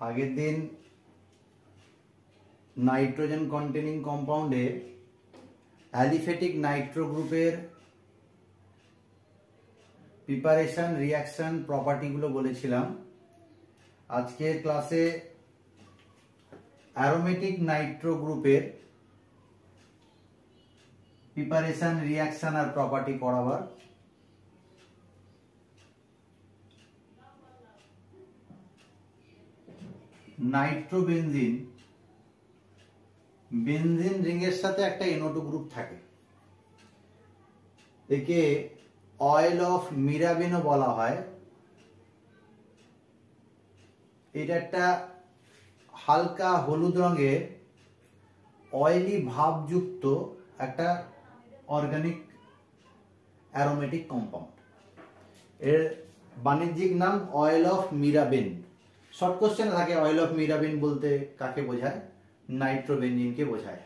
আগের দিন nitrogen containing কম্পাউন্ডে aliphatic Nitro গ্রুপের প্রিপারেশন রিঅ্যাকশন প্রপার্টিগুলো বলেছিলাম। আজকের ক্লাসে অ্যারোমেটিক নাইট্রো গ্রুপের প্রিপারেশন রিঅ্যাকশন আর প্রপার্টি পড়াবার। নাইট্রোবেনজিন বেনজিন রিংয়ের সাথে একটা NO2 গ্রুপ থাকে, একে অয়েল অফ মিরাবেনও বলা হয়। এটা একটা হালকা হলুদ রঙের অয়েলি ভাবযুক্ত একটা অর্গানিক অ্যারোমেটিক কম্পাউন্ড। এর বাণিজ্যিক নাম অয়েল অফ মিরাবেন। শর্ট কোশ্চেনে থাকে অয়েল অফ মিরাবেন বলতে কাকে বোঝায়? নাইট্রোবেনজিনকে বোঝায়।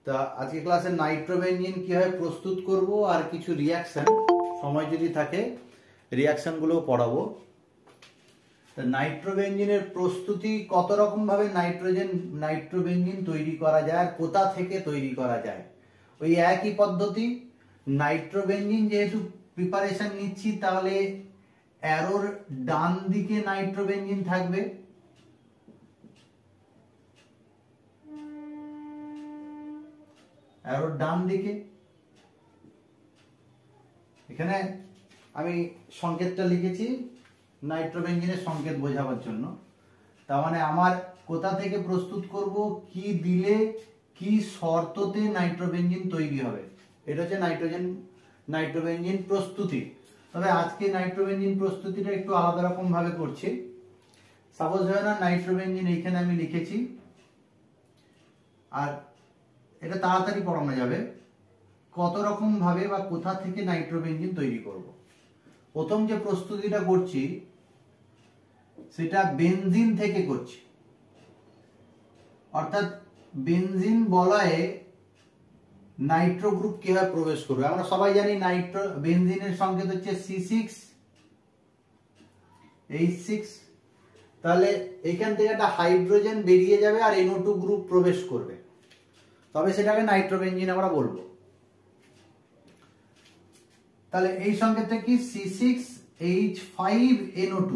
তা আজকে ক্লাসে নাইট্রোবেনজিন কিভাবে প্রস্তুত করব আর কিছু রিঅ্যাকশন, সময় যদি থাকে রিঅ্যাকশনগুলো পড়াবো। তা নাইট্রোবেনজিনের প্রস্তুতি কত রকম ভাবে নাইট্রোবেনজিন তৈরি করা যায় আর কোথা থেকে তৈরি করা যায়, ওই একই পদ্ধতি। নাইট্রোবেনজিন যেহেতু প্রিপারেশন নিচ্ছি, তাহলে অ্যারোর ডান দিকে নাইট্রোবেনজিন থাকবে, অ্যারোর ডান দিকে। এখানে আমি সংকেতটা লিখেছি নাইট্রোবেনজিনের সংকেত বোঝাবার জন্য। তার মানে আমার কোথা থেকে প্রস্তুত করব, কি দিলে কি শর্ততে নাইট্রোবেনজিন তৈরি হবে, এটা হচ্ছে নাইট্রোবেনজিন প্রস্তুতি। তবে আজকে নাইট্রোবেনজিন প্রস্তুতিটা একটু আলাদা রকম ভাবে করছি। সাপোজ হয় না নাইট্রোবেনজিন এইখানে আমি লিখেছি, আর এটা তাড়াতাড়ি পড়ানো যাবে কত রকম ভাবে বা কোথা থেকে নাইট্রোবেনজিন তৈরি করব। প্রথম যে প্রস্তুতিটা করছি সেটা বেনজিন থেকে করছি, অর্থাৎ বেনজিন বলয়ে নাইট্রো গ্রুপ কিভাবে প্রবেশ করবে। আমরা সবাই জানি বেনজিনের সংকেত হচ্ছে C6H6। তাহলে এখান থেকে একটা হাইড্রোজেন বেরিয়ে যাবে আর NO2 গ্রুপ প্রবেশ করবে, তবে সেটাকে নাইট্রোবেনজিন আমরা বলবো। তাহলে এই সংকেতটা কি? C6H5NO2,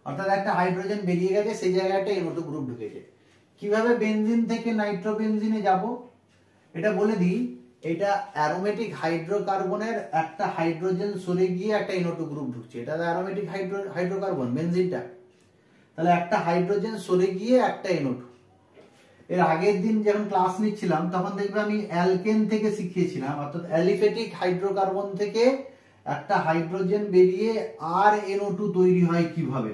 অর্থাৎ একটা হাইড্রোজেন বেরিয়ে গেছে, সেই জায়গায় একটা NO2 গ্রুপ ঢুকেছে। কিভাবে বেনজিন থেকে নাইট্রোবেনজিনে যাব এটা বলে দিই। এটা অ্যারোমেটিক হাইড্রোকার্বনের একটা হাইড্রোজেন সরে গিয়ে একটা NO2 গ্রুপ ঢুকছে। এটা অ্যারোমেটিক হাইড্রোকার্বন বেনজিনটা। তাহলে একটা হাইড্রোজেন সরে গিয়ে একটা NO2। এর আগের দিন যখন ক্লাস নিচ্ছিলাম তখন দেখবে আমি অ্যালকেন থেকে শিখিয়েছিলাম, অর্থাৎ অ্যালিফেটিক হাইড্রোকার্বন থেকে একটা হাইড্রোজেন বেরিয়ে আর NO2 তৈরি হয় কিভাবে।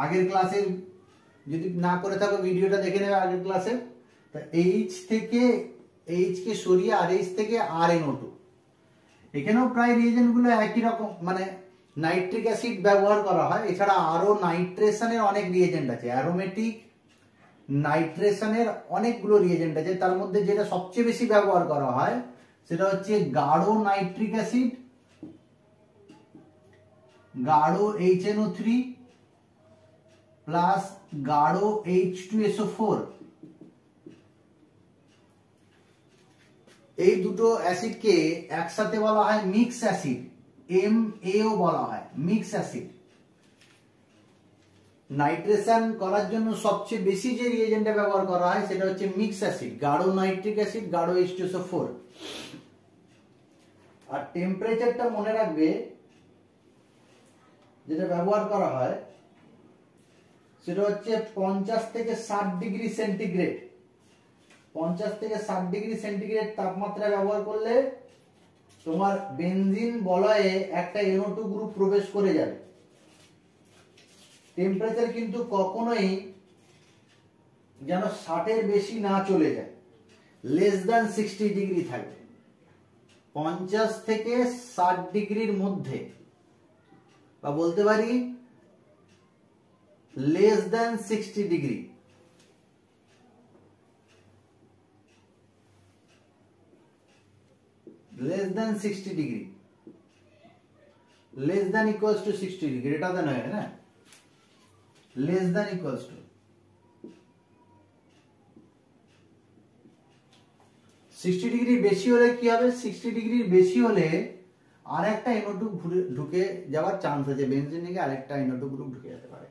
আগের ক্লাসে যদি না করে থাকো ভিডিওটা দেখে নেবে আগের ক্লাসে। তা H থেকে H কে সরিয়ে RH থেকে RNO2। এখানেও প্রায় রিয়েজেন্ট গুলো একই রকম, মানে নাইট্রিক অ্যাসিড ব্যবহার করা হয়। এছাড়া আরো নাইট্রেশনের অনেক রিয়েজেন্ট আছে, অ্যারোমেটিক নাইট্রেশনের অনেকগুলো রিয়েজেন্ট আছে। তার মধ্যে যেটা সবচেয়ে বেশি ব্যবহার করা হয় সেটা হচ্ছে গাঢ় নাইট্রিক অ্যাসিড, গাঢ় HNO3 প্লাস গাঢ় H2SO4। এই দুটো অ্যাসিডকে একসাথে বলা হয় মিক্স অ্যাসিড, MAO বলা হয় মিক্স অ্যাসিড। নাইট্রেশন করার জন্য সবচেয়ে বেশি যে রিয়েজেন্টটা ব্যবহার করা হয় সেটা হচ্ছে মিক্স অ্যাসিড, গাঢ় নাইট্রিক অ্যাসিড, গাঢ় H2SO4। আর টেম্পারেচারটা মনে রাখবে, যেটা ব্যবহার করা হয় সেটা হচ্ছে 50 থেকে 60 ডিগ্রি সেন্টিগ্রেড। 50 থেকে 60 ডিগ্রি সেন্টিগ্রেড তাপমাত্রা ব্যবহার করলে তোমার বেনজিন বলয়ে একটা NO2 গ্রুপ প্রবেশ করে যাবে। টেম্পারেচার কিন্তু কখনোই যেন 60 এর বেশি না চলে যায়, লেস দ্যান 60 ডিগ্রি থাকবে। 50 থেকে 60 ডিগ্রির মধ্যে, বা বলতে পারি less than 60 degree. Less than 60 degree, less than equals to 60 degree, এটা তো নয় না। Less than equals to 60 degree বেশি হলে কি হবে, 60 ডিগ্রির বেশি হলে আরেকটা NO2 ঢুকে যাওয়ার চান্স আছে, বেনজিন থেকে আরেকটা NO2 গ্রুপ ঢুকে যেতে পারে।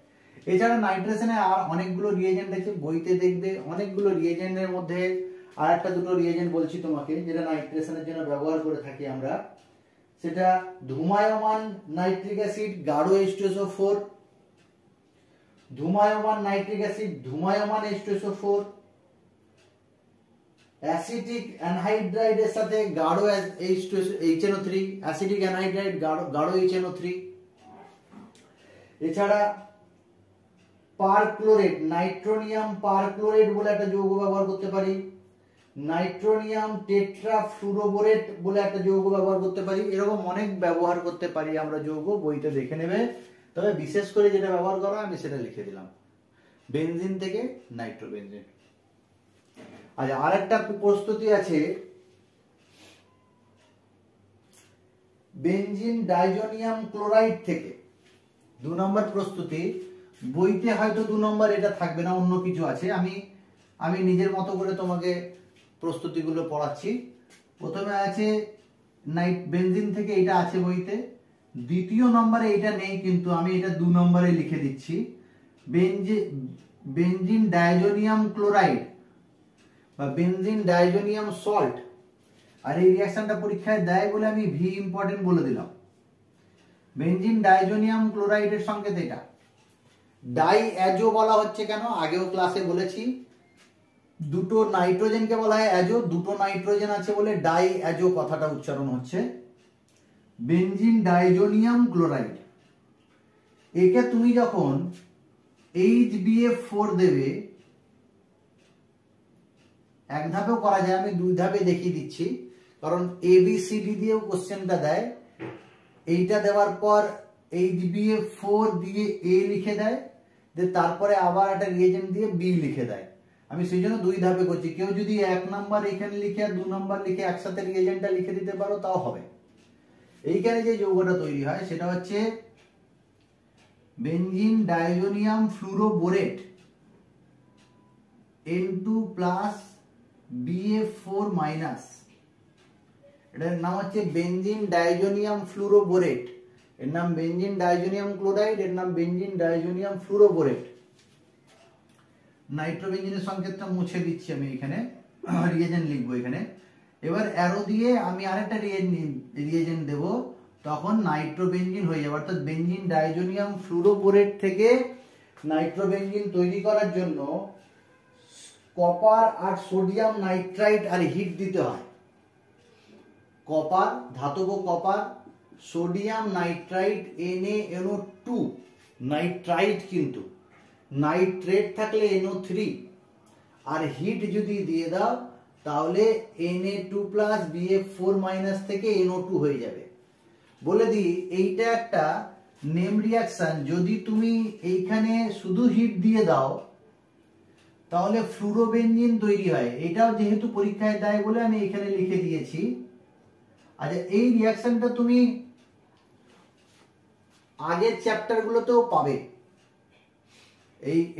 এছাড়া নাইট্রেশনে আর অনেকগুলো রিয়েজেন্ট আছে, বইতে দেখবে অনেকগুলো রিয়েজেন্টের মধ্যে আর একটা দুটো রিয়েজেন্ট বলছি তোমাকে যেটা নাইট্রেশনের জন্য ব্যবহার করে থাকি আমরা, সেটা ধুমায়মান নাইট্রিক অ্যাসিড গাঢ় H2SO4, ধুমায়মান নাইট্রিক অ্যাসিড ধুমায়মান H2SO4, অ্যাসিটিক অ্যানহাইড্রাইডের সাথে গাঢ় HNO3, অ্যাসিটিক অ্যানহাইড্রাইড গাঢ় HNO3। এছাড়া পারক্লোরেট, নাইট্রোনিয়াম পারক্লোরেট বলে একটা যৌগ ব্যবহার করতে পারি, নাইট্রোনিয়াম টেট্রাফ্লুরোবোরেট বলে একটা যৌগ ব্যবহার করতে পারি। এরকম অনেক ব্যবহার করতে পারি আমরা যৌগ, বইতে দেখে নেবে। তবে বিশেষ করে যেটা ব্যবহার করা আমি সেটা লিখে দিলাম, বেনজিন থেকে নাইট্রোবেনজিন। আচ্ছা, আরেকটা প্রস্তুতি আছে বেনজিন ডাইজোনিয়াম ক্লোরাইড থেকে, 2 নম্বর প্রস্তুতি। বইতে হয়তো 2 নম্বর এটা থাকবে না, অন্য কিছু আছে। আমি নিজের মতো করে তোমাকে প্রস্তুতিগুলো পড়াচ্ছি। প্রথমে আছে বেনজিন থেকে, এটা আছে বইতে। দ্বিতীয় নম্বরে এটা নেই, কিন্তু আমি এটা 2 নম্বরে লিখে দিচ্ছি, বেনজিন ডাইজোনিয়াম ক্লোরাইড বা বেনজিন ডাইজোনিয়াম সল্ট। আর এই রিঅ্যাকশনটা পরীক্ষায় দেয় বলে আমি ভি ইম্পর্টেন্ট বলে দিলাম। বেনজিন ডাইজোনিয়াম ক্লোরাইডের সংকেত এটা। ডাই অ্যাজো বলা হচ্ছে কেন, আগেও ক্লাসে বলেছি, দুটো নাইট্রোজেনকে বলা হয় অ্যাজো, দুটো নাইট্রোজেন আছে বলে ডাই অ্যাজো কথাটা উচ্চারণ হচ্ছে। বেনজিন ডাইজোনিয়াম ক্লোরাইড, একে তুমি যখন HBF4 দেবে, এক ধাপেও করা যায়, আমি 2 ধাপে দেখিয়ে দিচ্ছি, কারণ ABCD দিয়েও কোশ্চেনটা দেয়। এইটা দেওয়ার পর HBF4 দিয়ে A লিখে দেয়, তারপরে আবার একটা রিয়েজেন্ট দিয়ে B লিখে দেয়। আমি সেই জন্য 2 ধাপে করছি। কেউ যদি 1 নাম্বার এখানে লিখে আর 2 নাম্বার লিখে একসাথে রিয়েজেন্টটা লিখে দিতে পারো তাও হবে। এইখানে যে যৌগটা তৈরি হয় সেটা হচ্ছে benzene diazonium fluoroborate N2 plus BF4 minus, এটার নাম হচ্ছে বেনজিন ডাইজোনিয়াম ফ্লুরোবোরেট। এর নাম বেনজিন ডাইজোনিয়াম ক্লোরাইড, এর নাম বেনজিন ডাইজোনিয়াম ফ্লুরোবোরেট। নাইট্রোবেনজিনের সংকেতটা মুছে দিচ্ছি আমি, এখানে রিয়েজেন্ট লিখবো এখানে। এবার অ্যারো দিয়ে আমি আরেকটা রিয়েজেন্ট দেব, তখন নাইট্রোবেনজিন হয়ে যাবে। অর্থাৎ বেনজিন ডাইজোনিয়াম ফ্লুরোবোরেট থেকে নাইট্রোবেনজিন তৈরি করার জন্য কপার আর সোডিয়াম নাইট্রাইট আর হিট দিতে হয়। কপার, ধাতব copper, sodium nitrite NaNO2, nitrite কিন্তু নাইট্রেট থাকলে NO3, আর হিট যদি দিয়ে দাও তাহলে Na2 প্লাস BF4 মাইনাস থেকে NO2 হয়ে যাবে। বলে দিই, এইটা একটা নেম রিয়াকশন। যদি তুমি এইখানে শুধু হিট দিয়ে দাও তাহলে ফ্লুরোবেনজিন তৈরি হয়। এটাও যেহেতু পরীক্ষায় দেয় বলে আমি এখানে লিখে দিয়েছি। আচ্ছা, এই রিয়াকশনটা তুমি আগের চ্যাপ্টারগুলোতেও পাবে।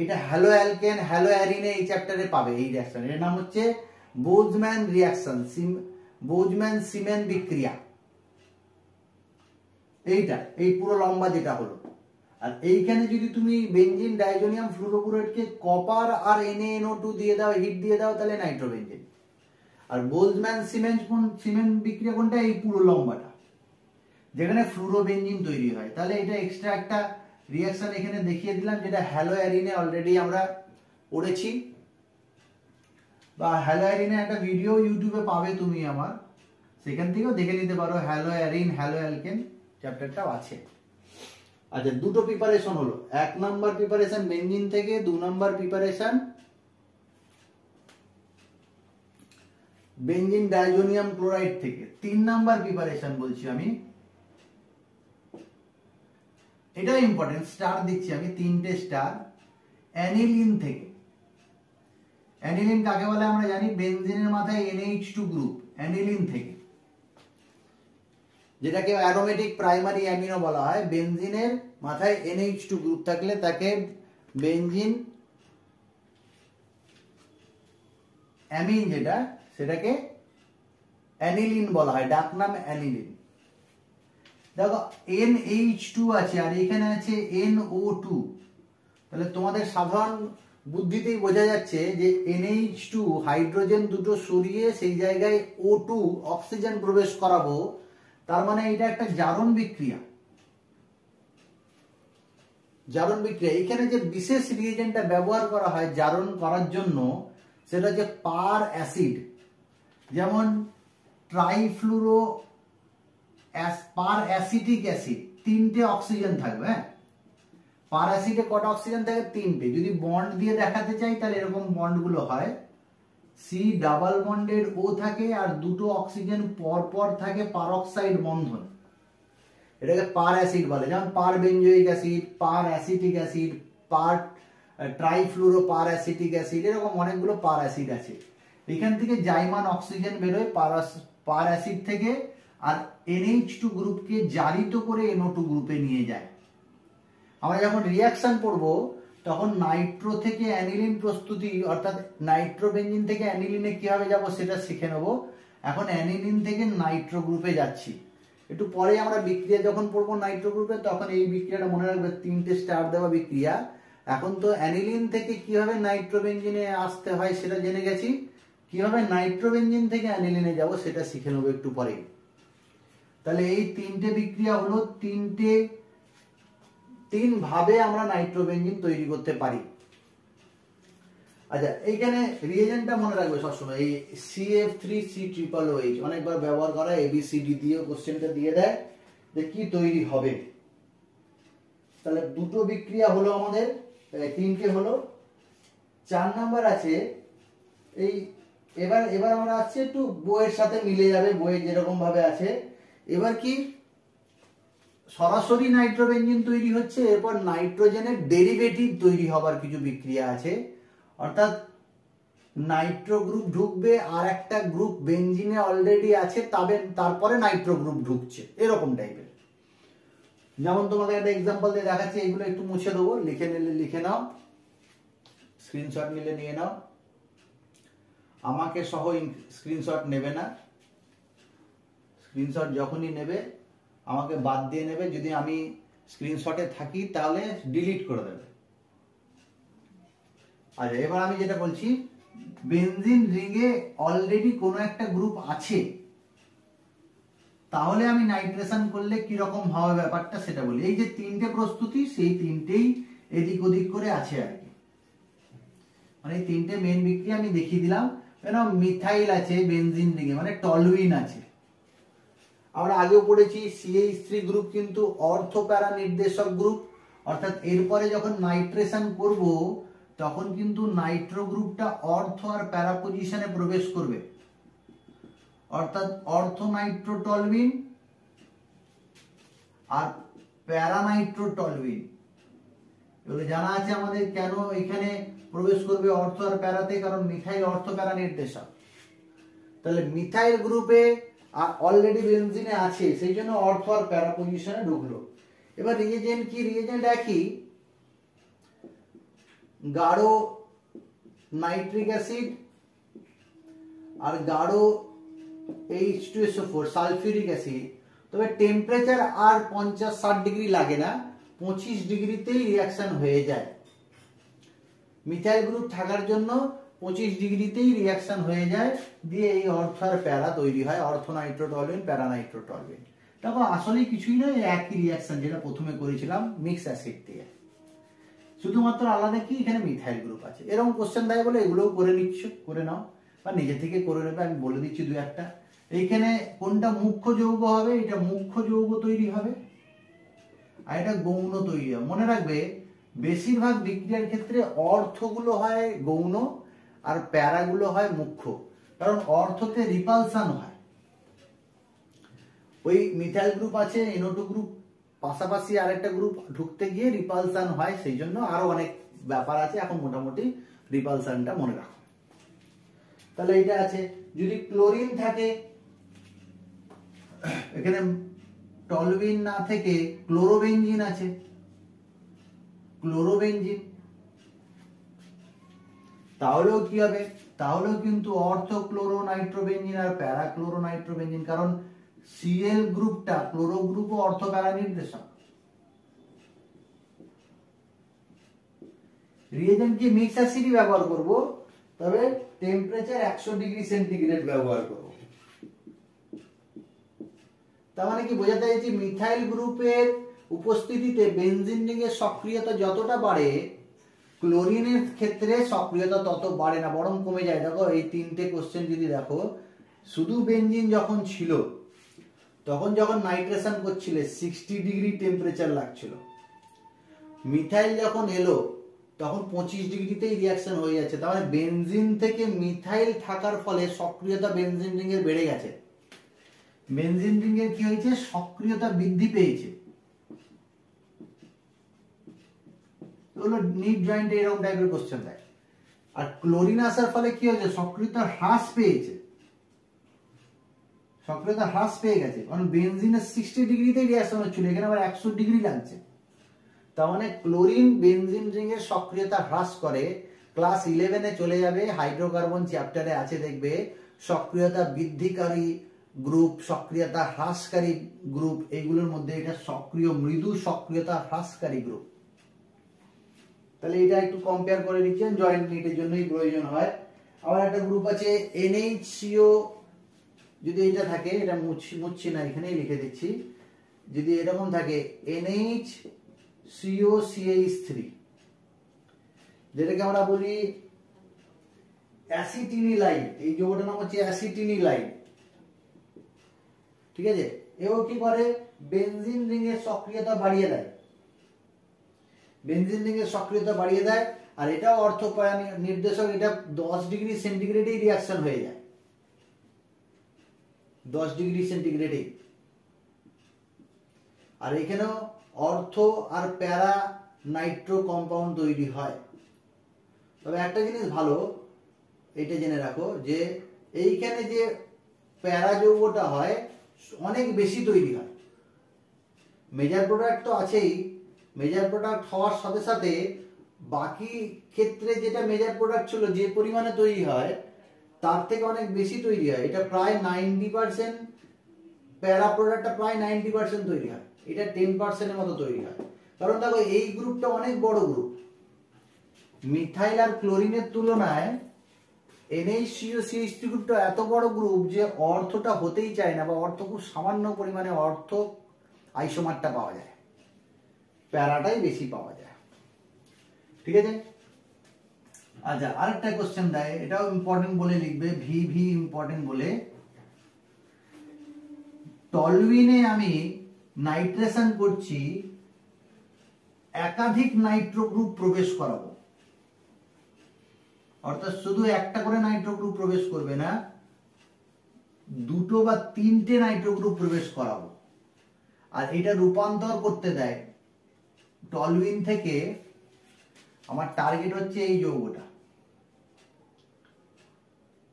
এটা হ্যালো অ্যালকেন হ্যালো অ্যারিনে এই চ্যাপ্টারে পাবে এই রিয়াকশন। এর নাম হচ্ছে বোজম্যান রিয়াকশন, বোজম্যান সিমেন বিক্রিয়া। এইটা এই পুরো লম্বা যেটা হলো। আর এইখানে যদি তুমি বেনজিন ডাইজোনিয়াম ফ্লুরোবোরেটকে কপার আর NaNO2 দিয়ে দাও, হিট দিয়ে দাও, তাহলে নাইট্রোবেনজিন। আর বোলজম্যান সিমেন্ট বিক্রিয়া কোনটা, এই পুরো লম্বাটা যেখানে ফ্লুরোবেনজিন তৈরি হয়। তাহলে এটা এক্সট্রা একটা রিঅ্যাকশন এখানে দেখিয়ে দিলাম, যেটা হ্যালো অ্যারিনে অলরেডি আমরা পড়েছি, বা হ্যালো অ্যারিনে একটা ভিডিও ইউটিউবে পাবে তুমি আমার, সেখান থেকেও দেখে নিতে পারো। হ্যালো অ্যারিন হ্যালো অ্যালকেন চ্যাপ্টারটাও আছে। আচ্ছা, দুটো প্রিপারেশন হলো, 1 নাম্বার প্রিপারেশন বেনজিন থেকে, 2 number preparation benzene diazonium chloride থেকে। 3 নাম্বার প্রিপারেশন বলছি আমি, এটা ইম্পর্টেন্ট, স্টার দিচ্ছি আমি 3টে স্টার। অ্যানিলিন থেকে। অ্যানিলিন কাকে বলে আমরা জানি, বেনজিনের মাথায় NH2 গ্রুপ, অ্যানিলিন থেকে, যেটাকে অ্যারোমেটিক প্রাইমারি অ্যামিনো বলা হয়। বেনজিনের মাথায় NH2 গ্রুপ থাকলে তাকে বেনজিন অ্যামিন যেটা, সেটাকে অ্যানিলিন বলা হয়, ডাক নাম অ্যানিলিন। দেখো NH2 আছে আর এখানে আছে NO2, তাহলে তোমাদের সাধারণ বুদ্ধিতেই বোঝা যাচ্ছে যে NH2 হাইড্রোজেন দুটো সরিয়ে সেই জায়গায় O2 অক্সিজেন প্রবেশ করাবো, তার মানে এটা একটা জারণ বিক্রিয়া। জারণ বিক্রিয়া, এখানে যে বিশেষ রিয়েজেন্টটা ব্যবহার করা হয় জারণ করার জন্য সেটা হচ্ছে পার অ্যাসিড। যেমন ট্রাইফ্লুরো পার অ্যাসিটিক অ্যাসিড, 3টে অক্সিজেন থাকবে। হ্যাঁ, পার অ্যাসিডে কটা অক্সিজেন থাকে? 3টে। যদি বন্ড দিয়ে দেখাতে চাই তাহলে এরকম বন্ড গুলো হয়, সি ডাবল বন্ডেড ও থাকে আর দুটো অক্সিজেন পর পর থাকে পারঅক্সাইড বন্ধন, এটাকে পার অ্যাসিড বলে। যেমন পার বেঞ্জোইক অ্যাসিড, পার অ্যাসিটিক অ্যাসিড, পার ট্রাইফ্লুরো পার অ্যাসিটিক অ্যাসিড, এরকম অনেকগুলো পার অ্যাসিড আছে। এখান থেকে জাইমান অক্সিজেন বেরোয় পার অ্যাসিড থেকে, আর NH2 গ্রুপকে জারিত করে NO2 গ্রুপে নিয়ে যায়। আমরা যখন রিয়াকশন পড়বো তখন নাইট্রো থেকে অ্যানিলিন প্রস্তুতি, অর্থাৎ নাইট্রোবেনজিন থেকে অ্যানিলিনে কিভাবে যাব সেটা শিখে নেব। এখন অ্যানিলিন থেকে নাইট্রো গ্রুপে যাচ্ছি, একটু পরে আমরা বিক্রিয়া যখন পড়বো নাইট্রো গ্রুপে তখন এই বিক্রিয়াটা মনে রাখবে, 3টে স্টার দেওয়া বিক্রিয়া। এখন তো অ্যানিলিন থেকে কিভাবে নাইট্রোবেনজিনে আসতে হয় সেটা জেনে গেছি, কিভাবে নাইট্রোবেনজিন থেকে অ্যানিলিনে যাব সেটা শিখে নেবো একটু পরে। তাহলে এই 3টে বিক্রিয়া হলো, 3 ভাবে আমরা নাইট্রোবেনজিন তৈরি করতে পারি। আচ্ছা, এইখানে রিয়েজেন্টটা মনে রাখবে সবসময়, এই CF3COOH অনেকবার ব্যবহার করা, ABCD দিয়ে কোশ্চেনটা দিয়ে দেয় যে কি তৈরি হবে। তাহলে দুটো বিক্রিয়া হলো আমাদের, 3টে হলো। 4 নাম্বার আছে এই, এবার আমরা আসছি একটু বইয়ের সাথে মিলে যাবে, বইয়ে যেরকম ভাবে আছে। এবার কি সরাসরি নাইট্রোবেনজিন তৈরি হচ্ছে, এরপর নাইট্রোজেনের ডেরিভেটিভ তৈরি হবার কিছু বিক্রিয়া আছে, অর্থাৎ নাইট্রো গ্রুপ ঢুকবে আর একটা গ্রুপ বেনজিনে অলরেডি আছে, তারপরে নাইট্রো গ্রুপ ঢুকছে, এরকম টাইপের। যেমন তোমাকে একটা এক্সাম্পল দিয়ে দেখাচ্ছি, এগুলো একটু মুছে দেবো, লিখে নিলে লিখে নাও, স্ক্রিনশট নিলে নিয়ে নাও। আমাকে সহ স্ক্রিনশট নেবে না, স্ক্রিনশট যখনই নেবে আমাকে বাদ দিয়ে নেবে, যদি আমি স্ক্রিনশটে থাকি তাহলে ডিলিট করে দেবে। আচ্ছা, এবার আমি যেটা বলছি, বেনজিন রিংয়ে অলরেডি কোনো একটা গ্রুপ আছে, তাহলে আমি নাইট্রেশন করলে কি রকম হবে ব্যাপারটা সেটা বলি। এই যে 3টে প্রস্তুতি, সেই 3টেই এদিক ওদিক করে আছে আর কি, মানে এই 3টে মেন বিক্রিয়া আমি দেখিয়ে দিলাম। কেন মিথাইল আছে বেনজিন রিংয়ে, মানে টলুইন আছে। আমরা আগেও পড়েছি CH3 গ্রুপ কিন্তু অর্থ প্যারা নির্দেশক গ্রুপ, অর্থাৎ এরপরে যখন নাইট্রেশন করব তখন কিন্তু নাইট্রো গ্রুপটা অর্থ আর প্যারা পজিশনে প্রবেশ করবে, অর্থাৎ অর্থ নাইট্রোটলুইন আর প্যারা নাইট্রোটলুইন, এগুলো জানা আছে আমাদের কেন এখানে প্রবেশ করবে অর্থ আর প্যারাতে, কারণ মিথাইল অর্থ প্যারা নির্দেশক। তাহলে মিথাইল গ্রুপে আর অলরেডি বেনজিনে আছে, সেই জন্য অর্থ আর প্যারা পজিশনে ঢুকলো। এবার রিয়েজেন্ট কি? রিয়েজেন্ট একই, গাঢ় নাইট্রিক অ্যাসিড আর গাঢ় H2SO4 সালফিউরিক অ্যাসিড। তবে টেম্পারেচার আর 50-60 ডিগ্রি লাগে না, 25 ডিগ্রিতেই রিয়াকশন হয়ে যায়। মিথাইল গ্রুপ থাকার জন্য 25 ডিগ্রিতেই রিয়াকশন হয়ে যায়, দিয়ে এই অর্থ আর প্যারা তৈরি হয়, অর্থ নাইট্রোটলুইন প্যারা নাইট্রোটলুইন। তারপর আসলে কিছুই নয়, একই রিয়াকশন যেটা প্রথমে করেছিলাম মিক্স অ্যাসিড দিয়ে, শুধুমাত্র আলাদা কি এখানে মিথাইল গ্রুপ আছে। এরকম কোশ্চেন দেয় বলে এগুলোও করে নিচ্ছ, করে নাও বা নিজে থেকে করে নেবে, আমি বলে দিচ্ছি দু একটা। এইখানে কোনটা মুখ্য যৌগ হবে? এটা মুখ্য যৌগ তৈরি হবে আর এটা গৌণ তৈরি হবে। মনে রাখবে বেশিরভাগ বিক্রিয়ার ক্ষেত্রে অর্থগুলো হয় গৌণ আর প্যারাগুলো হয় মুখ্য, কারণ অর্থতে রিপালশন হয়। ওই মিথাইল গ্রুপ আছে, NO2 গ্রুপ পাশাপাশি আরেকটা গ্রুপ ঢুকতে গিয়ে রিপালশন হয়, সেই জন্য আরো অনেক ব্যাপার আছে, এখন মোটামুটি রিপালশনটা মনে রাখো। তাহলে এটা আছে। যদি ক্লোরিন থাকে, এখানে টলুইন না থেকে ক্লোরোবেনজিন আছে, ক্লোরোবেনজিন তাহলেও কি হবে, তাহলেও কিন্তু অর্থোক্লোরোনাইট্রোবেনজিন আর প্যারাক্লোরোনাইট্রোবেনজিন, কারণ সিএল গ্রুপটা ক্লোরো গ্রুপ ও অর্থ প্যারা নির্দেশক। রিয়েজেন্ট কি মিক্স অ্যাসিডই ব্যবহার করব, তবে টেম্পারেচার 100 ডিগ্রি সেন্টিগ্রেড ব্যবহার করব। তার মানে কি বোঝাতে চাইছি, মিথাইল গ্রুপের উপস্থিতিতে বেনজিন রিংয়ের সক্রিয়তা যতটা বাড়ে, ক্লোরিনের ক্ষেত্রে সক্রিয়তা তত বাড়ে না, বরং কমে যায়। দেখো এই তিনটে কোশ্চেন যদি দেখো, শুধু বেনজিন যখন ছিল তখন যখন নাইট্রেশন করছিলে 60 ডিগ্রি টেম্পারেচার লাগছিল, মিথাইল যখন এলো তখন 25 ডিগ্রিতেই রিয়াকশন হয়ে যাচ্ছে। তার মানে বেনজিন থেকে মিথাইল থাকার ফলে সক্রিয়তা বেনজিন রিংয়ের বেড়ে গেছে, বেনজিন রিংয়ের কি হয়েছে, সক্রিয়তা বৃদ্ধি পেয়েছে। এগুলো নিট জয়েন্টে এরকম টাইপের কোশ্চেন দেয়। আর ক্লোরিন আসার ফলে কি হয়েছে, সক্রিয়তা হ্রাস পেয়েছে, সক্রিয়তা হ্রাস পেয়ে গেছে, কারণ বেনজিনের 60 ডিগ্রিতেই রিয়াকশন হচ্ছিল, এখানে আবার 100 ডিগ্রি লাগছে। তার মানে ক্লোরিন বেনজিন রিংয়ের সক্রিয়তা হ্রাস করে। ক্লাস 11-এ চলে যাবে, হাইড্রোকার্বন চ্যাপ্টারে আছে, দেখবে সক্রিয়তা বৃদ্ধিকারী গ্রুপ, সক্রিয়তা হ্রাসকারী গ্রুপ, এইগুলোর মধ্যে এটা সক্রিয় মৃদু সক্রিয়তা হ্রাসকারী গ্রুপ। তাহলে এটা একটু কম্পেয়ার করে নিচ্ছেন, জয়েন্ট নিটের জন্যই প্রয়োজন হয়। আবার একটা গ্রুপ আছে NHCO, যদি এটা থাকে, এটা মুছছি না, এখানেই লিখে দিচ্ছি, যদি এরকম থাকে NHCOCH3, যেটাকে আমরা বলি অ্যাসিটিনিলাইড, এই যৌগটার নাম হচ্ছে অ্যাসিটিনিলাইড, ঠিক আছে। এও কি করে, বেনজিন রিংয়ের সক্রিয়তা বাড়িয়ে দেয়, বেনজিন রিংয়ের সক্রিয়তা বাড়িয়ে দেয়। আর এটাও অর্থ প্যারা নির্দেশক, এটা 10 ডিগ্রি সেন্টিগ্রেডেই রিয়াকশন হয়ে যায়, 10 ডিগ্রি সেন্টিগ্রেডেই। আর এখানেও অর্থ আর প্যারা নাইট্রো কম্পাউন্ড তৈরি হয়। তবে একটা জিনিস ভালো, এটা জেনে রাখো যে এইখানে যে প্যারা যৌগটা হয় অনেক বেশি তৈরি হয়। মেজর প্রোডাক্ট তো আছেই, মেজর প্রোডাক্ট হওয়ার সাথে সাথে বাকি ক্ষেত্রে যেটা মেজর প্রোডাক্ট ছিল যে পরিমাণে তৈরি হয় তার থেকে অনেক বেশি তৈরি হয়। এটা প্রায় 90%, প্যারা প্রোডাক্টটা প্রায় 90% তৈরি হয়, এটা 10%-এর মতো তৈরি হয়। কারণ দেখো এই গ্রুপটা অনেক বড় গ্রুপ, মিথাইল আর ক্লোরিনের তুলনায় NHCOCH3 গ্রুপটা এত বড় গ্রুপ যে অর্থটা হতেই চায় না, বা অর্থ খুব সামান্য পরিমাণে অর্থ আইসোমারটা পাওয়া যায়, প্যারাটাই বেশি পাওয়া যায়, ঠিক আছে। আচ্ছা, আরেকটা কোশ্চেন দেয়, এটাও ইম্পর্টেন্ট বলে লিখবে, ভি ইম্পর্টেন্ট বলে। টলুইনে আমি নাইট্রেশন করছি, একাধিক নাইট্রো গ্রুপ প্রবেশ করাবো, অর্থাৎ শুধু একটা করে নাইট্রো গ্রুপ প্রবেশ করবে না, 2 বা 3টে নাইট্রো গ্রুপ প্রবেশ করাবো। আর এটা রূপান্তর করতে দেয় টলুইন থেকে, আমার টার্গেট হচ্ছে এই যৌগটা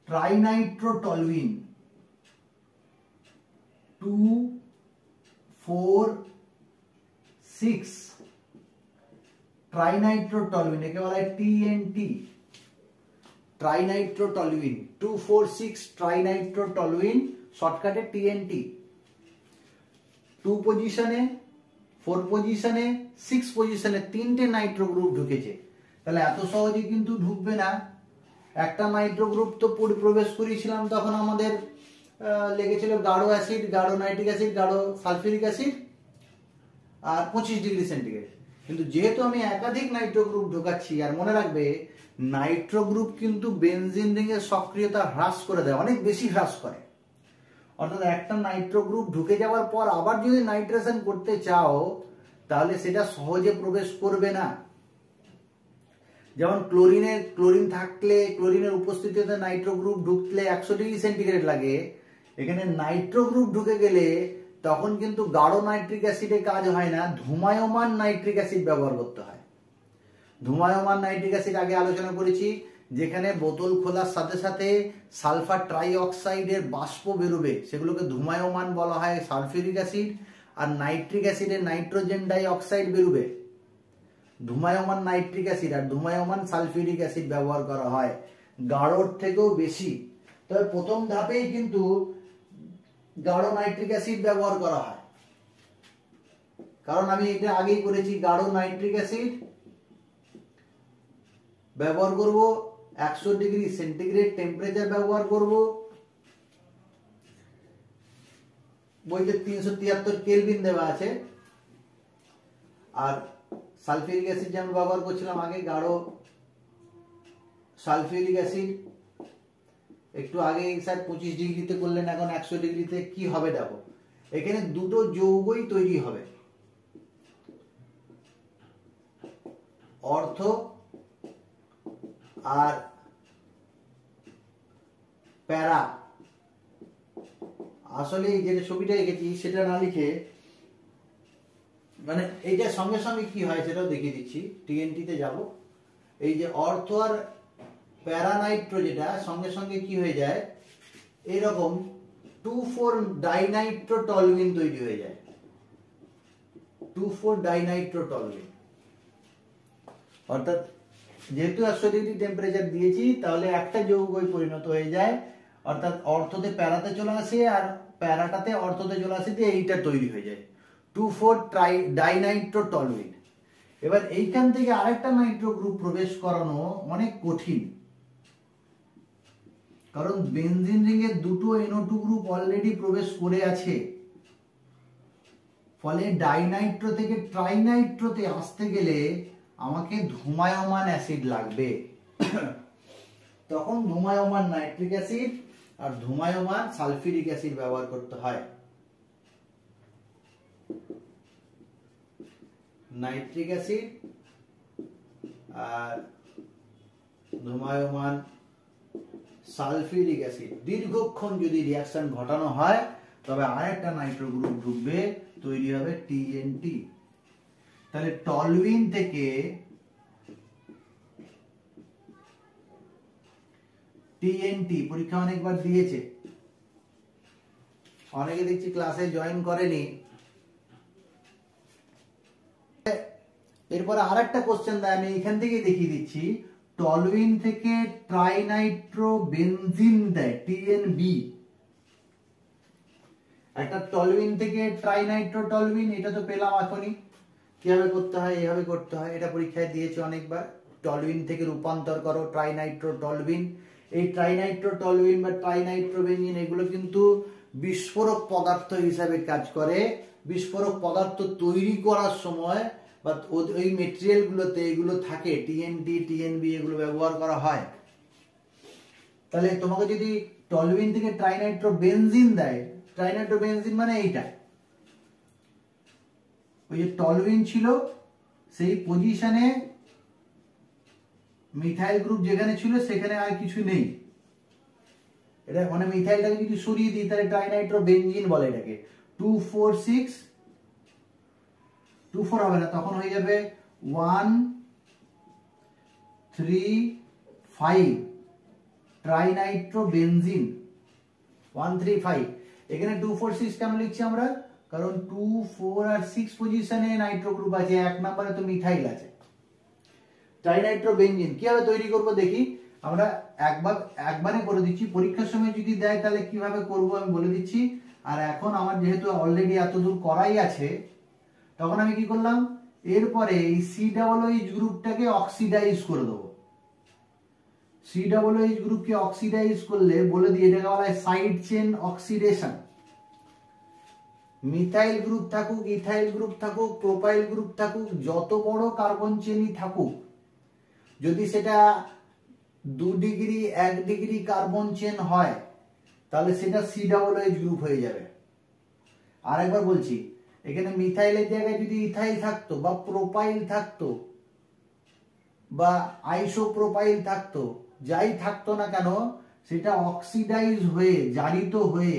ট্রাইনাইট্রোটলুইন 2,4,6, ট্রাইনাইট্রোটলুইন, একে বলা হয় TNT, ট্রাইনাইট্রোটলুইন 2,4,6 ট্রাইনাইট্রোটলুইন, শর্টকাটে TNT। 2 পজিশনে, 4 পজিশনে, 6 পজিশনে 3টে নাইট্রো গ্রুপ ঢুকেছে। তাহলে এত সহজে কিন্তু ঢুকবে না। একটা নাইট্রো গ্রুপ তো প্রবেশ করিয়েছিলাম, তখন আমাদের লেগেছিল গাঢ় অ্যাসিড, গাঢ় নাইট্রিক অ্যাসিড, গাঢ় সালফিউরিক অ্যাসিড, আর 25 ডিগ্রি সেন্টিগ্রেড। কিন্তু যেহেতু আমি একাধিক নাইট্রো গ্রুপ ঢোকাচ্ছি, আর মনে রাখবে নাইট্রো গ্রুপ কিন্তু বেনজিন রিংয়ের সক্রিয়তা হ্রাস করে দেয়, অনেক বেশি হ্রাস করে। অর্থাৎ একটা নাইট্রো গ্রুপ ঢুকে যাওয়ার পর আবার যদি নাইট্রেশন করতে চাও তাহলে সেটা সহজে প্রবেশ করবে না। যেমন ক্লোরিন থাকলে, ক্লোরিনের উপস্থিতিতে নাইট্রো গ্রুপ ঢুকলে 100 ডিগ্রি সেন্টিগ্রেড লাগে, এখানে নাইট্রো গ্রুপ ঢুকে গেলে তখন কিন্তু গাঢ় নাইট্রিক অ্যাসিডে কাজ হয় না, ধূমায়মান নাইট্রিক অ্যাসিড ব্যবহার করতে হয়। ধূমায়মান নাইট্রিক অ্যাসিড আগে আলোচনা করেছি, যেখানে বোতল খোলার সাথে সাথে সালফার ট্রাই অক্সাইডের বাষ্প বেরোবে, সেগুলোকে ধূমায়মান বলা হয় সালফিউরিক অ্যাসিড। আর নাইট্রিক অ্যাসিডের নাইট্রোজেন ডাই অক্সাইড বেরোবে, ধুমায়মান নাইট্রিক অ্যাসিড আর ধুমায়মান সালফিউরিক অ্যাসিড ব্যবহার করা হয়, গাঢ়র থেকেও বেশি। তবে প্রথম ধাপেই কিন্তু গাঢ় নাইট্রিক অ্যাসিড ব্যবহার করা হয়, কারণ আমি এটা আগেই করেছি। গাঢ় নাইট্রিক অ্যাসিড ব্যবহার করব, 100 ডিগ্রি সেন্টিগ্রেড টেম্পারেচার ব্যবহার করব, বইতে 373 কেলভিন দেওয়া আছে। আর সালফিউরিক অ্যাসিড যেমন ব্যবহার করছিলাম আগে, গাঢ় সালফিউরিক অ্যাসিড একটু আগে স্যার 25 ডিগ্রিতে করলেন, এখন 100 ডিগ্রিতে কি হবে দেখো, এখানে দুটো যৌগই তৈরি হবে, অর্থ আর প্যারা। আসলে এই যে ছবিটা এঁকেছি সেটা না লিখে, মানে এইটা সঙ্গে সঙ্গে কি হয় সেটাও দেখিয়ে দিচ্ছি। টিএনটিতে যাব, এই যে অর্থ আর প্যারানাইট্রো যেটা সঙ্গে সঙ্গে কি হয়ে যায়, এরকম 2,4 ডাইনাইট্রোটলুইন তৈরি হয়ে যায়, 2,4 ডাইনাইট্রোটলুইন। অর্থাৎ যেহেতু 100 ডিগ্রি টেম্পারেচার দিয়েছি, তাহলে একটা যৌগই পরিণত হয়ে যায়, অর্থাৎ অর্থতে প্যারাতে চলে আসে আর প্যারাটাতে অর্থতে চলে আসে, দিয়ে এইটা তৈরি হয়ে যায় 2,4 ডাইনাইট্রোটলুইন। এবার এইখান থেকে আরেকটা নাইট্রো গ্রুপ প্রবেশ করানো অনেক কঠিন, কারণ বেনজিন রিংয়ে দুটো NO2 গ্রুপ অলরেডি প্রবেশ করে আছে, ফলে ডাইনাইট্রো থেকে ট্রাইনাইট্রোতে আসতে গেলে আমাকে ধুমায়মান অ্যাসিড লাগবে। তখন ধুমায়মান নাইট্রিক অ্যাসিড আর ধুমায়মান সালফিউরিক অ্যাসিড ব্যবহার করতে হয়। নাইট্রিক অ্যাসিড আর ধুমায়মান সালফিউরিক অ্যাসিড দীর্ঘক্ষণ যদি রিঅ্যাকশন ঘটানো হয়, তবে আরেকটা নাইট্রো গ্রুপ ঢুকবে, তৈরি হবে টিএনটি। তাহলে টলুইন থেকে টিএনটি পরীক্ষা অনেকবার দিয়েছে, অনেকে দেখছি ক্লাসে জয়েন করেনি। এরপরে আরেকটা কোশ্চেন দেয়, আমি এখান থেকে দেখিয়ে দিচ্ছি। টলুইন থেকে ট্রাইনাইট্রো বেনজিন দেয়, টিএনবি। একটা টলুইন থেকে ট্রাইনাইট্রো টলুইন, এটা তো পেলাম এখনই। কিভাবে করতে হয়, এইভাবে করতে হয়, এটা পরীক্ষায় দিয়েছে অনেকবার। টলুইন থেকে রূপান্তর করো ট্রাইনাইট্রো টলুইন। এই ট্রাইনাইট্রো টলুইন বা ট্রাইনাইট্রো বেনজিন এগুলো কিন্তু বিস্ফোরক পদার্থ হিসাবে কাজ করে। বিস্ফোরক পদার্থ তৈরি করার সময় বা ওই মেটেরিয়াল গুলোতে এগুলো থাকে, টিএনটি টিএনবি এগুলো ব্যবহার করা হয়। তাহলে তোমাকে যদি টলুইন থেকে ট্রাইনাইট্রো বেনজিন দেয়, ট্রাইনাইট্রো বেনজিন মানে এইটা, ওই যে টলুইন ছিল সেই পজিশনে মিথাইল গ্রুপ যেখানে ছিল সেখানে আর কিছু নেই। এটা মানে মিথাইলটাকে যদি সরিয়ে দিই তাহলে ট্রাইনাইট্রো বেনজিন বলে এটাকে। 2,4,6 2,4 হবে না, তখন হয়ে যাবে 1,3,5 ট্রাইনাইট্রো বেনজিন 1,3,5। এখানে 2,4,6 কেন লিখছি আমরা, কারণ 2, 4 আর 6 পজিশনে নাইট্রো গ্রুপ আছে, এক নম্বরে তো মিথাইল আছে। ট্রাইনাইট্রো বেনজিন কিভাবে তৈরি করব দেখি। আমরা একবারে করে দিচ্ছি, পরীক্ষার সময় যদি দেয় তাহলে কিভাবে করব আমি বলে দিচ্ছি। আর এখন আমার যেহেতু অলরেডি এতদূর করাই আছে, তখন আমি কি করলাম, এরপরে এই COOH গ্রুপটাকে অক্সিডাইজ করে দেবো। COOH গ্রুপকে অক্সিডাইজ করলে বলে দিই এটাকে বলা হয় side chain oxidation. Methyl group থাকুক, ইথাইল গ্রুপ থাকুক, প্রোপাইল গ্রুপ থাকুক, যত বড় কার্বন চেনই থাকুক, যদি সেটা 2 ডিগ্রি 1 ডিগ্রি কার্বন চেন হয় তাহলে সেটা COOH গ্রুপ হয়ে যাবে। আরেকবার বলছি, এখানে মিথাইলের জায়গায় যদি ইথাইল থাকতো বা প্রোপাইল থাকতো বা আইসোপ্রোপাইল থাকতো, যাই থাকতো না কেন, সেটা অক্সিডাইজ হয়ে জারিত হয়ে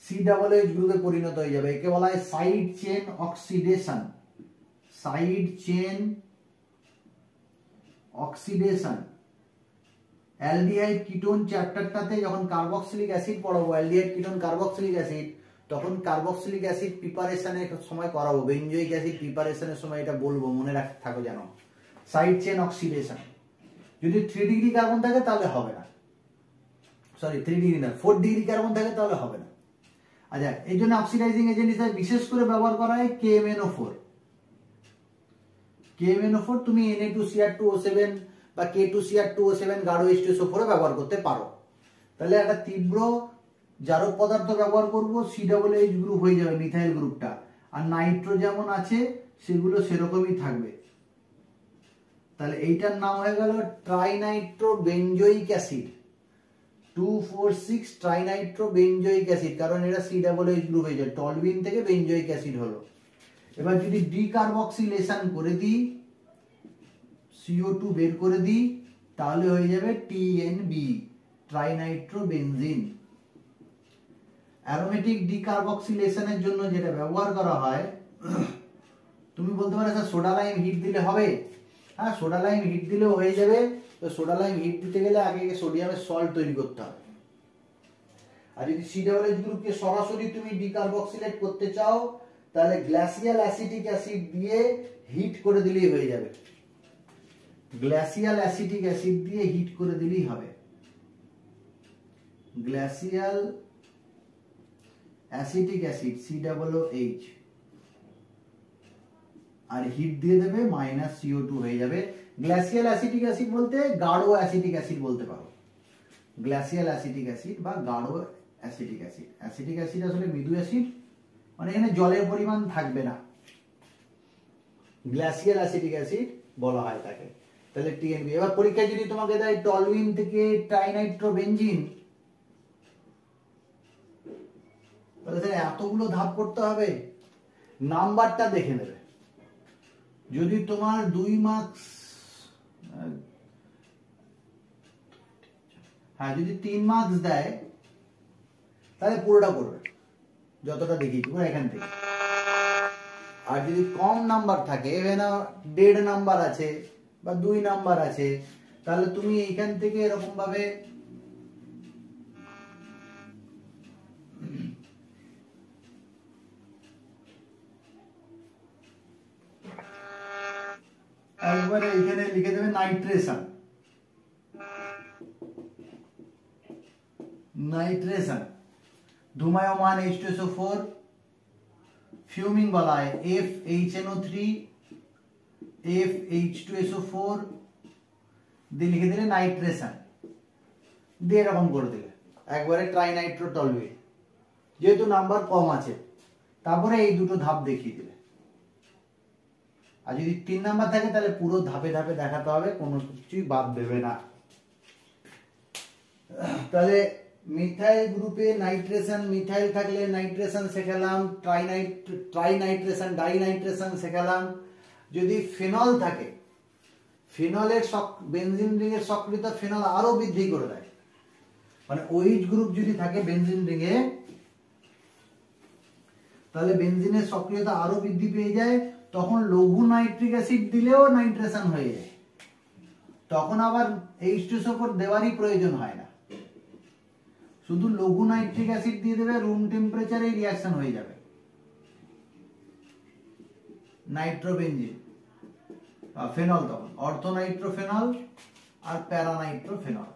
COOH গ্রুপে পরিণত হয়ে যাবে। একে বলা হয় side chain oxidation. Side chain oxidation. Aldehyde ketone চ্যাপ্টারটাতে যখন কার্বক্সিলিক অ্যাসিড পড়াবো, অ্যালডিহাইড কিটোন কার্বক্সিলিক অ্যাসিড, তখন কার্বক্সিলিক অ্যাসিড প্রিপারেশনের সময় করাবো, বেঞ্জোইক অ্যাসিড প্রিপারেশনের সময় এটা বলবো, মনে রাখতে থাকো যেন। সাইড চেন অক্সিডেশন, যদি 3 ডিগ্রি কার্বন থাকে তাহলে হবে না, সরি 3 ডিগ্রি না 4 ডিগ্রি কার্বন থাকে তাহলে হবে না। আচ্ছা, এই জন্য অক্সিডাইজিং এজেন্ট হিসেবে বিশেষ করে ব্যবহার করা হয় KMnO4। KMnO4 তুমি Na2Cr2O7 বা K2Cr2O7 গাঢ় H2SO4 ব্যবহার করতে পারো। তাহলে একটা তীব্র জারক পদার্থ ব্যবহার করব, COOH গ্রুপ হয়ে যাবে মিথাইল গ্রুপটা, আর নাইট্রো যেমন আছে সেগুলো সেরকমই থাকবে। তাহলে এইটার নাম হয়ে গেল trinitro benzoic acid, 2,4,6 trinitro benzoic acid, কারণ এটা COOH গ্রুপ হয়ে যায়, টলুইন থেকে বেঞ্জোইক অ্যাসিড হলো। এবার যদি ডিকার্বক্সিলেশন করে দিই, CO2 বের করে দিই, তাহলে হয়ে যাবে TNB, ট্রাইনাইট্রো বেনজিন। অ্যারোমেটিক ডিকার্বক্সিলেশনের জন্য যেটা ব্যবহার করা হয়, তুমি বলতে পারো স্যার সোডা লাইম হিট দিলে হবে। হ্যাঁ, সোডা লাইম হিট দিলেও হয়ে যাবে। তো সোডা লাইম হিট দিতে গেলে আগে সোডিয়ামের সল্ট তৈরি করতে হবে। আর যদি COOH গ্রুপকে সরাসরি তুমি ডিকার্বক্সিলেট করতে চাও, তাহলে গ্লাসিয়াল অ্যাসিটিক অ্যাসিড দিয়ে হিট করে দিলেই হয়ে যাবে। গ্লাসিয়াল অ্যাসিটিক অ্যাসিড দিয়ে হিট করে দিলেই হবে। গ্লাসিয়াল অ্যাসিটিক অ্যাসিড COOH, আর হিট দিয়ে দেবে -CO2 হয়ে যাবে। গ্লাসিয়াল অ্যাসিটিক অ্যাসিড বলতে গাঢ় অ্যাসিটিক অ্যাসিড বলতে পারো, গ্লাসিয়াল অ্যাসিটিক অ্যাসিড বা গাঢ় অ্যাসিটিক অ্যাসিড। অ্যাসিটিক অ্যাসিড আসলে মৃদু অ্যাসিড, মানে এখানে জলের পরিমাণ থাকবে না, গ্লাসিয়াল অ্যাসিটিক অ্যাসিড বলা হয় তাকে। তাহলে TNB। এবার পরীক্ষায় যদি তোমাকে দেয় টলুইন থেকে ট্রাইনাইট্রো বেনজিন, তাহলে এতগুলো ধাপ করতে হবে, নাম্বারটা দেখে নেবে। যদি তোমার 2 মার্কস, হ্যাঁ যদি 3 মার্কস দেয় তাহলে পুরোটা করবে, যতটা দেখিয়েছি পুরো এখান থেকে। আর যদি কম নাম্বার থাকে, এখানে 1.5 নাম্বার আছে বা 2 নাম্বার আছে, তাহলে তুমি এইখান থেকে এরকম ভাবে একবারে এখানে লিখে দেবে নাইট্রেশন। নাইট্রেশন ধূমায়মান H2SO4, ফিউমিং বলা হয় FHNO3, FH2SO4 দিয়ে লিখে দিলে নাইট্রেশন, দিয়ে এরকম করে দিলে একবারে ট্রাইনাইট্রো টলুইন, যেহেতু নাম্বার কম আছে। তারপরে এই দুটো ধাপ দেখিয়ে দিলে। আর যদি 3 নাম্বার থাকে তাহলে পুরো ধাপে ধাপে দেখাতে হবে, কোনো কিছুই বাদ দেবে না। তাহলে মিথাইল গ্রুপে নাইট্রেশন, মিথাইল থাকলে নাইট্রেশন শেখালাম, ট্রাইনাইট্রেশন, ডাইনাইট্রেশন শেখালাম। যদি ফেনল থাকে, ফেনলের বেনজিন রিংয়ের সক্রিয়তা ফেনল আরো বৃদ্ধি করে দেয়, মানে OH গ্রুপ যদি থাকে বেনজিন রিংয়ে, তাহলে বেনজিনের সক্রিয়তা আরো বৃদ্ধি পেয়ে যায়। তখন লঘু নাইট্রিক অ্যাসিড দিলেও নাইট্রেশন হয়ে যায়, তখন আবার H2SO4 দেওয়ারই প্রয়োজন হয় না, শুধু লঘু নাইট্রিক অ্যাসিড দিয়ে দেবে, রুম টেম্পারেচারে রিঅ্যাকশন হয়ে যাবে। নাইট্রোবেনজিন ফেনল, তখন অর্থোনাইট্রোফেনল আর প্যারানাইট্রোফেনল।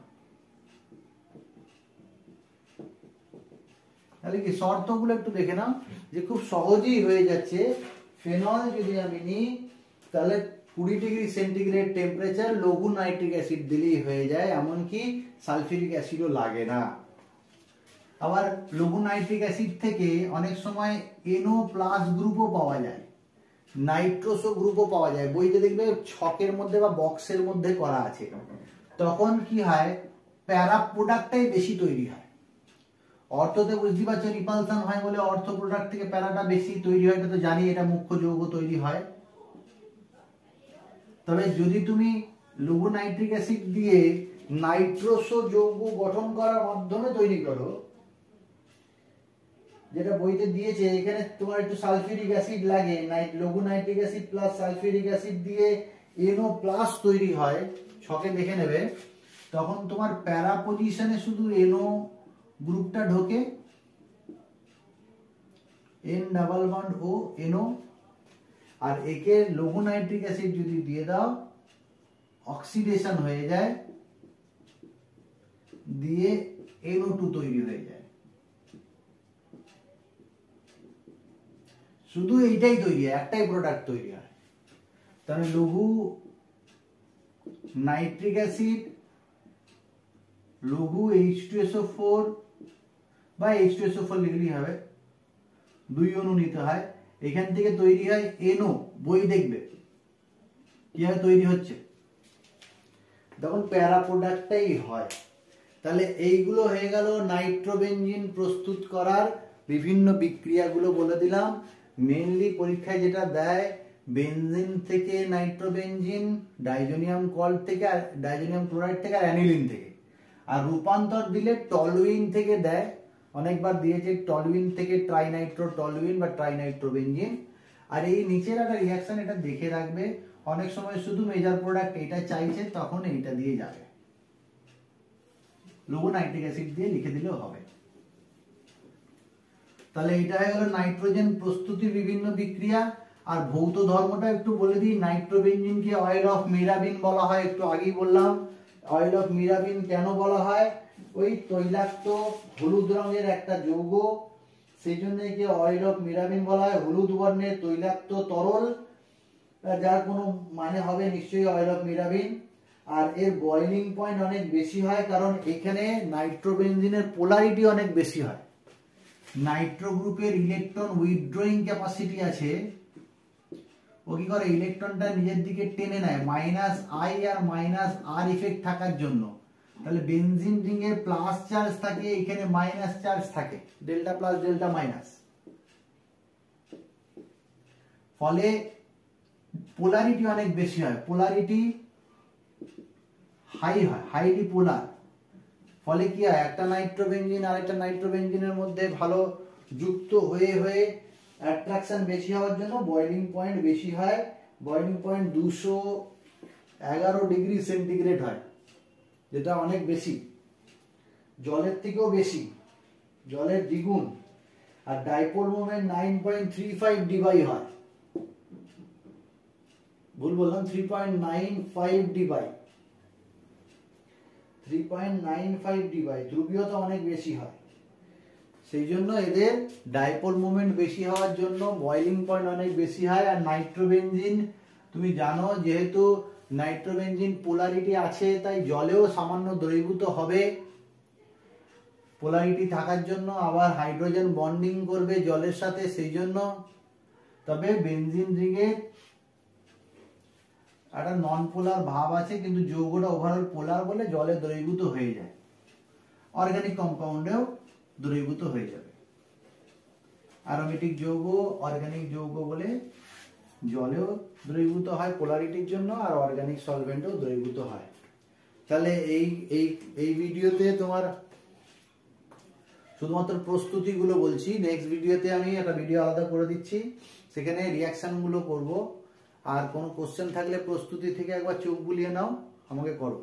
তাহলে কি শর্তগুলো একটু দেখে নাও, যে খুব সহজেই হয়ে যাচ্ছে। ফেনল যদি আমি নিই, তাহলে 20 ডিগ্রি সেন্টিগ্রেড টেম্পারেচার, লঘু নাইট্রিক অ্যাসিড দিলেই হয়ে যায়, এমনকি সালফিউরিক অ্যাসিডও লাগে না। আবার লঘু নাইট্রিক অ্যাসিড থেকে অনেক সময় NO+ গ্রুপও পাওয়া যায়, নাইট্রোসো গ্রুপও পাওয়া যায়, বইতে দেখবে ছকের মধ্যে বা বক্সের মধ্যে করা আছে। তখন কি হয়, প্যারা প্রোডাক্টটাই বেশি তৈরি হয়। অর্থতে বুঝতে পারছো রিপালশন হয় বলে অর্থ প্রোডাক্ট থেকে প্যারাটা বেশি তৈরি হয়, এটা তো জানি, এটা মুখ্য যৌগ তৈরি হয়। তবে যদি তুমি লঘু নাইট্রিক অ্যাসিড দিয়ে নাইট্রোসো যৌগ গঠন করার মাধ্যমে তৈরি করো, যেটা বইতে দিয়েছে, এখানে তোমার একটু সালফিউরিক অ্যাসিড লাগে, লঘু nitric acid plus sulphuric acid দিয়ে NO+ তৈরি হয়, ছকে দেখে নেবে। তখন তোমার প্যারা পজিশনে শুধু NO গ্রুপটা ঢোকে, N double bond O NO, আর একে লঘু নাইট্রিক অ্যাসিড যদি দিয়ে দাও অক্সিডেশন হয়ে যায়, দিয়ে NO2 তৈরি হয়ে যায়। শুধু এইটাই তৈরি হয়, একটাই প্রোডাক্ট তৈরি হয়। তাহলে লঘু নাইট্রিক অ্যাসিড, লঘু H2SO4 বা H2SO4 লিখলেই হবে, 2 অণু নিতে হয়, এখান থেকে তৈরি হয় NO, বই দেখবে কিভাবে তৈরি হচ্ছে, তখন প্যারা প্রোডাক্টটাই হয়। তাহলে এইগুলো হয়ে গেল নাইট্রোবেনজিন প্রস্তুত করার বিভিন্ন বিক্রিয়াগুলো বলে দিলাম। মেইনলি পরীক্ষায় যেটা দেয়, বেনজিন থেকে নাইট্রোবেনজিন, ডাইজোনিয়াম কল্ট থেকে, আর ডাইজোনিয়াম ক্লোরাইড থেকে, আর অ্যানিলিন থেকে। আর রূপান্তর দিলে টলুইন থেকে দেয়, অনেকবার দিয়েছে টলুইন থেকে ট্রাইনাইট্রোটলুইন বা ট্রাইনাইট্রোবেনজিন। আর এই নিচের একটা রিঅ্যাকশন, এটা দেখে রাখবে, অনেক সময় শুধু মেজর প্রোডাক্ট এটা চাইছে, তখন এইটা দিয়ে যাবে, লঘু নাইট্রিক অ্যাসিড দিয়ে লিখে দিলেও হবে। তাহলে এটা হয়ে গেল নাইট্রোজেন প্রস্তুতির বিভিন্ন বিক্রিয়া। আর ভৌত ধর্মটা একটু বলে দিই, নাইট্রোবেনজিনকে অয়েল অফ মিরাবিন বলা হয়, একটু আগেই বললাম। অয়েল অফ মিরাবিন কেন বলা হয়? ওই তৈলাক্ত হলুদ রঙের একটা যৌগ, সেই জন্য একে অয়েল অফ মিরাবিন বলা হয়। হলুদ বর্ণের তৈলাক্ত তরল, যার কোনো মানে হবে নিশ্চয়ই অয়েল অফ মিরাবিন। আর এর বয়লিং পয়েন্ট অনেক বেশি হয়, কারণ এখানে নাইট্রোবেনজিনের পোলারিটি অনেক বেশি হয়। নাইট্রো গ্রুপের ইলেকট্রন উইথড্রয়িং ক্যাপাসিটি আছে, ও কি করে ইলেকট্রনটা নিজের দিকে টেনে নেয় -I আর -R ইফেক্ট থাকার জন্য। তাহলে বেনজিন রিং এর প্লাস চার্জ থাকে, এখানে মাইনাস চার্জ থাকে, ডেল্টা প্লাস ডেল্টা মাইনাস, ফলে পোলারিটি অনেক বেশি হয়, পোলারিটি হাই হয়, হাইলি পোলার। ফলে কি হয়, একটা নাইট্রোবেনজিন আর একটা নাইট্রোবেনজিনের মধ্যে ভালো যুক্ত হয়ে হয়ে অ্যাট্রাকশন বেশি হওয়ার জন্য বয়লিং পয়েন্ট বেশি হয়। বয়লিং পয়েন্ট 211 ডিগ্রি সেন্টিগ্রেড হয়, যেটা অনেক বেশি, জলের থেকেও বেশি, জলের দ্বিগুণ। আর ডাইপোল মোমেন্ট 9.35 ডিবাই হয়, ভুল বললাম, 3.95 ডিবাই, 3.95 ডিবাই, ধ্রুবীয়তা অনেক বেশি হয়। সেই জন্য এদের ডাইপোল মোমেন্ট বেশি হওয়ার জন্য বয়লিং পয়েন্ট অনেক বেশি হয়। আর নাইট্রোবেনজিন তুমি জানো, যেহেতু নাইট্রোবেনজিন পোলারিটি আছে, তাই জলেও সামান্য দ্রবীভূত হবে, পোলারিটি থাকার জন্য। আবার হাইড্রোজেন বন্ডিং করবে জলের সাথে, সেই জন্য। তবে বেনজিন রিংয়ে একটা নন পোলার ভাব আছে, কিন্তু যৌগটা ওভারঅল পোলার বলে জলে দ্রবীভূত হয়ে যায়, অর্গানিক কম্পাউন্ডেও দ্রবীভূত হয়ে যাবে। অ্যারোমেটিক যৌগ অর্গানিক যৌগ বলে জলেও দ্রবীভূত হয় পোলারিটির জন্য, আর অর্গানিক সলভেন্টও দ্রবীভূত হয়। তাহলে এই ভিডিওতে তোমার শুধুমাত্র প্রস্তুতিগুলো বলছি, নেক্সট ভিডিওতে আমি একটা ভিডিও আলাদা করে দিচ্ছি, সেখানে রিঅ্যাকশনগুলো করব। আর কোনো কোশ্চেন থাকলে প্রস্তুতি থেকে একবার চোখ বুলিয়ে নাও, আমাকে করো।